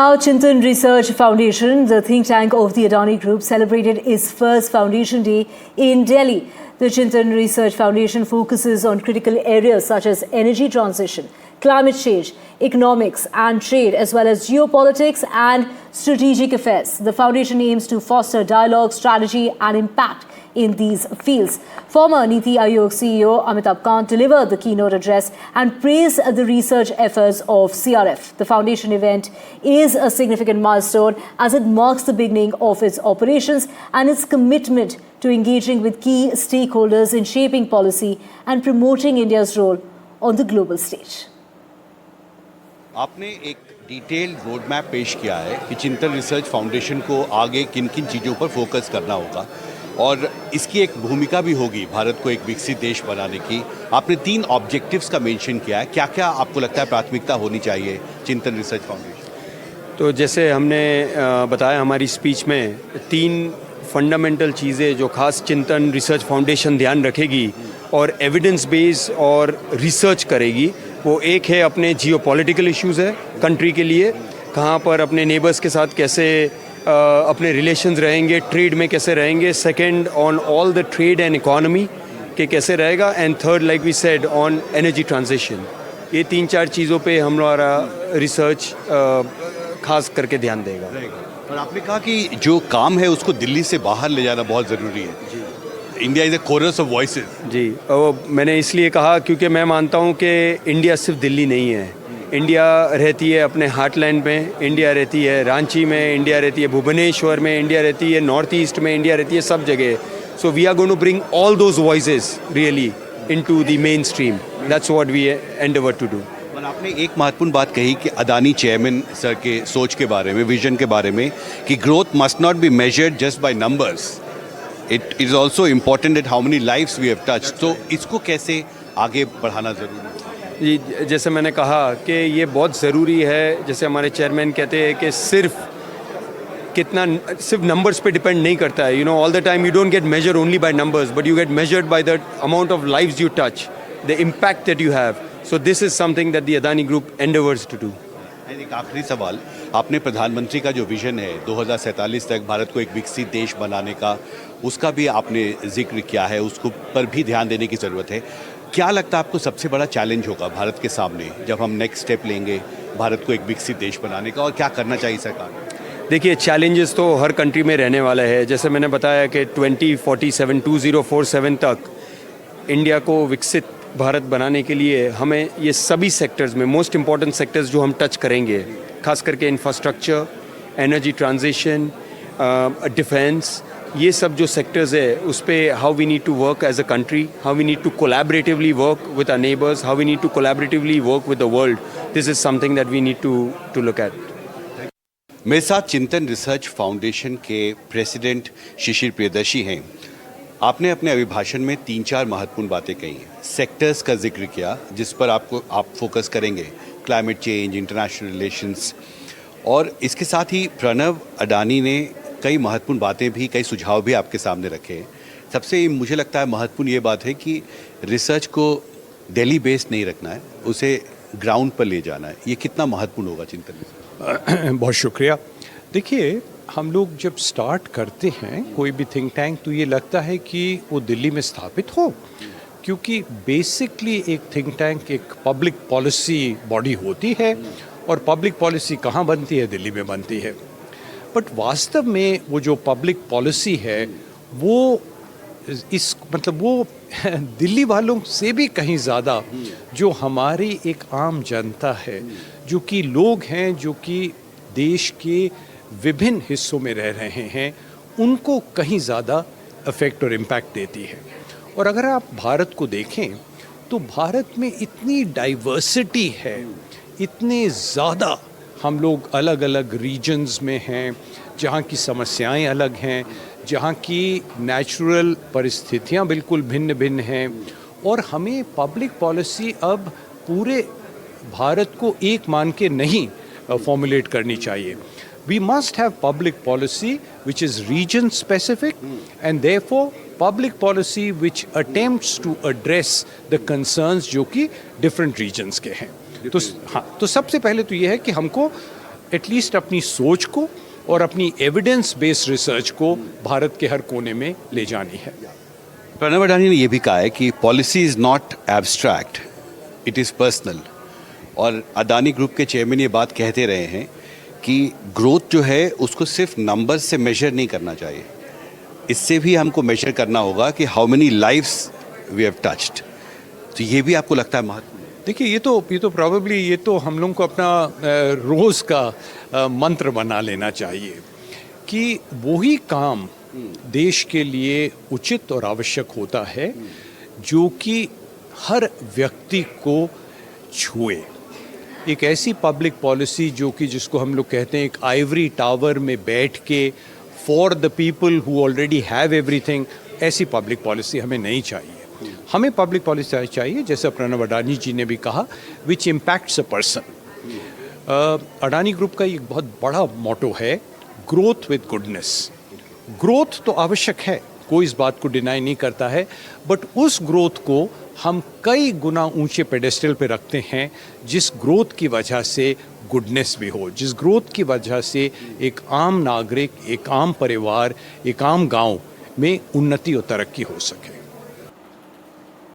Now, Chintan Research Foundation, the think tank of the Adani Group, celebrated its first Foundation Day in Delhi. The Chintan Research Foundation focuses on critical areas such as energy transition, climate change, economics and trade, as well as geopolitics and strategic affairs. The foundation aims to foster dialogue, strategy and impact in these fields. Former Niti Aayog CEO Amitabh Kant delivered the keynote address and praised the research efforts of CRF. The foundation event is a significant milestone as it marks the beginning of its operations and its commitment to engaging with key stakeholders in shaping policy and promoting India's role on the global stage. आपने एक detailed road map पेश किया है कि चिंतन research foundation को आगे किन किन चीज़ों पर फोकस करना होगा और इसकी एक भूमिका भी होगी भारत को एक विकसित देश बनाने की। आपने 3 ऑब्जेक्टिव्स का मेंशन किया है, क्या क्या आपको लगता है प्राथमिकता होनी चाहिए चिंतन रिसर्च फाउंडेशन? तो जैसे हमने बताया हमारी स्पीच में 3 फंडामेंटल चीज़ें जो खास चिंतन रिसर्च फाउंडेशन ध्यान रखेगी और एविडेंस बेस और रिसर्च करेगी, वो एक है अपने जियोपॉलिटिकल इश्यूज़ है कंट्री के लिए, कहाँ पर अपने नेबर्स के साथ कैसे अपने रिलेशंस रहेंगे, ट्रेड में कैसे रहेंगे, second on all the trade and economy के कैसे रहेगा, and third like we said on energy transition. ये 3-4 चीज़ों पे हमारा रिसर्च खास करके ध्यान देगा। और आपने कहा कि जो काम है उसको दिल्ली से बाहर ले जाना बहुत ज़रूरी है। India is a chorus of voices. जी, और मैंने इसलिए कहा क्योंकि मैं मानता हूँ कि इंडिया सिर्फ दिल्ली नहीं है। इंडिया रहती है अपने हार्टलैंड में, इंडिया रहती है रांची में, इंडिया रहती है भुवनेश्वर में, इंडिया रहती है नॉर्थ ईस्ट में, इंडिया रहती है सब जगह। So we are going to bring all those voices really into the mainstream. That's what we endeavour to do. और आपने एक महत्वपूर्ण बात कही कि अदानी चेयरमैन सर के सोच के बारे में, विजन के बारे में, कि growth must not be measured just by numbers, it is also important at how many lifes we have touched. तो इसको कैसे आगे बढ़ाना ज़रूरी है? जी, जैसे मैंने कहा कि ये बहुत ज़रूरी है। जैसे हमारे चेयरमैन कहते हैं कि सिर्फ नंबर्स पे डिपेंड नहीं करता है। You know, all the time you don't get measure only by numbers, but you get measured by the amount of lives you touch, the impact that you have. So this is something that the Adani group endeavours to do. एक आखिरी सवाल, आपने प्रधानमंत्री का जो vision है 2047 तक भारत को एक विकसित देश बनाने का, उसका भी आपने जिक्र किया है, उसको पर भी ध्यान देने की ज़रूरत है। क्या लगता है आपको सबसे बड़ा चैलेंज होगा भारत के सामने जब हम नेक्स्ट स्टेप लेंगे भारत को एक विकसित देश बनाने का, और क्या करना चाहिए सरकार? देखिए, चैलेंजेस तो हर कंट्री में रहने वाला है। जैसे मैंने बताया कि 2047 तक इंडिया को विकसित भारत बनाने के लिए हमें ये सभी सेक्टर्स में, मोस्ट इम्पॉर्टेंट सेक्टर्स जो हम टच करेंगे, खास करके इंफ्रास्ट्रक्चर, एनर्जी ट्रांजिशन, डिफेंस, ये सब जो सेक्टर्स है उस पे how we need to work as a country, how we need to collaboratively work with our neighbours, how we need to collaboratively work with the world, this is something that we need to look at. मेरे साथ Chintan research foundation के president Shishir Priyadarshi हैं। आपने अपने अभिभाषण में 3-4 महत्वपूर्ण बातें कही हैं, सेक्टर्स का जिक्र किया जिस पर आप फोकस करेंगे, क्लाइमेट चेंज, इंटरनेशनल रिलेशंस, और इसके साथ ही प्रणव अडानी ने कई महत्वपूर्ण बातें भी, कई सुझाव भी आपके सामने रखे हैं। सबसे मुझे लगता है महत्वपूर्ण ये बात है कि रिसर्च को दिल्ली बेस्ड नहीं रखना है, उसे ग्राउंड पर ले जाना है। ये कितना महत्वपूर्ण होगा चिंतन? बहुत शुक्रिया। देखिए, हम लोग जब स्टार्ट करते हैं कोई भी थिंक टैंक, तो ये लगता है कि वो दिल्ली में स्थापित हो, क्योंकि बेसिकली एक थिंक टैंक एक पब्लिक पॉलिसी बॉडी होती है, और पब्लिक पॉलिसी कहाँ बनती है? दिल्ली में बनती है। बट वास्तव में वो जो पब्लिक पॉलिसी है वो वो दिल्ली वालों से भी कहीं ज़्यादा जो हमारी एक आम जनता है, जो कि लोग हैं, जो कि देश के विभिन्न हिस्सों में रह रहे हैं, उनको कहीं ज़्यादा इफ़ेक्ट और इम्पैक्ट देती है। और अगर आप भारत को देखें तो भारत में इतनी डाइवर्सिटी है, इतने ज़्यादा हम लोग अलग अलग रीजन्स में हैं, जहाँ की समस्याएं अलग हैं, जहाँ की नेचुरल परिस्थितियाँ बिल्कुल भिन्न भिन्न हैं, और हमें पब्लिक पॉलिसी अब पूरे भारत को एक मान के नहीं फॉर्मुलेट करनी चाहिए। We must have public policy which is region specific, and therefore public policy which attempts to address the concerns जो कि different regions के हैं। तो हाँ, तो सबसे पहले तो ये है कि हमको एटलीस्ट अपनी सोच को और अपनी एविडेंस बेस्ड रिसर्च को भारत के हर कोने में ले जानी है। प्रणव अडानी ने यह भी कहा है कि policy is not abstract, it is personal. और अडानी ग्रुप के चेयरमैन ये बात कहते रहे हैं कि ग्रोथ जो है उसको सिर्फ नंबर से मेजर नहीं करना चाहिए, इससे भी हमको मेजर करना होगा कि how many lives we have touched. तो ये भी आपको लगता है महत्वपूर्ण? देखिए, ये तो प्रॉबेबली ये तो हम लोगों को अपना रोज़ का मंत्र बना लेना चाहिए कि वही काम देश के लिए उचित और आवश्यक होता है जो कि हर व्यक्ति को छुए। एक ऐसी पब्लिक पॉलिसी जो कि जिसको हम लोग कहते हैं एक आइवरी टावर में बैठ के for the people who already have everything, ऐसी पब्लिक पॉलिसी हमें नहीं चाहिए। हमें पब्लिक पॉलिसी चाहिए, जैसा प्रणव अडानी जी ने भी कहा, विच impacts a person. Adani group का एक बहुत बड़ा मोटो है, ग्रोथ विद गुडनेस। ग्रोथ तो आवश्यक है, कोई इस बात को डिनाई नहीं करता है, बट उस ग्रोथ को हम कई गुना ऊंचे पेडेस्टल पे रखते हैं जिस ग्रोथ की वजह से गुडनेस भी हो, जिस ग्रोथ की वजह से एक आम नागरिक, एक आम परिवार, एक आम गांव में उन्नति और तरक्की हो सके।